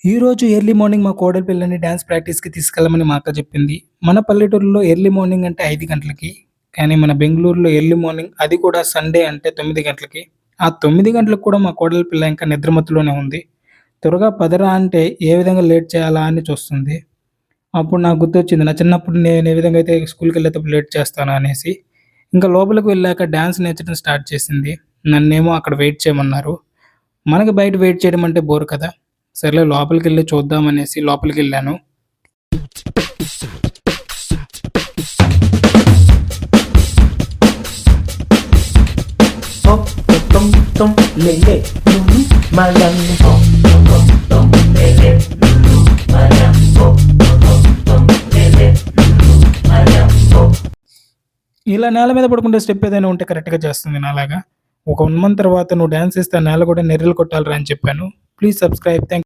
ఈరోజు early morning మా కోడలి పిల్లని డాన్స్ ప్రాక్టీస్‌కి తీసుకెళ్ళమని మా అక్క చెప్పింది. మన పల్లెటూరులో ఎర్లీ మార్నింగ్ అంటే 5 గంటలకి. కానీ మన బెంగుళూరులో ఎర్లీ మార్నింగ్ అది కూడా సండే అంటే 9 గంటలకి. ఆ 9 గంటలకు కూడా మా కోడలి పిల్ల ఇంకా నిద్రమత్తులోనే ఉంది. త్వరగా పదరా అంటే ఏ విధంగా లేట్ చేయాలా అని చూస్తుంది. అప్పుడు నాకు గుర్తొచ్చింది. నా చిన్నప్పుడు నేను ఏ విధంగా అయితే స్కూల్‌కెళ్ళేటప్పుడు లేట్ చేస్తానో అనేసి. ఇంకా లోపలికి వెళ్ళాక డాన్స్ నేర్చడం స్టార్ట్ చేసింది. నన్నేమో అక్కడ వెయిట్ చేయమన్నారు. మనకి బయట వెయిట్ చేయడం అంటే బోర్ కదా! సర్లే లోపలికెళ్ళి చూద్దామనేసి లోపలికెళ్ళాను. Hop, tom, tom, lele, lulu, malam, hop, tom, tom, lele, lulu, malam, hop, tom, tom, lele, lulu, malam, hop. ఇలా నేల మీద పడుకుంటే స్టెప్ ఏదైనా ఉంటే కరెక్ట్‌గా చేస్తుంది నాలాగా. ఒక 1 మంత్ తర్వాత నువ్వు డాన్స్ ఏస్తే ఆ నేల కూడా నెర్రలు కొట్టాలిరా అని చెప్పాను. Please subscribe. థాంక్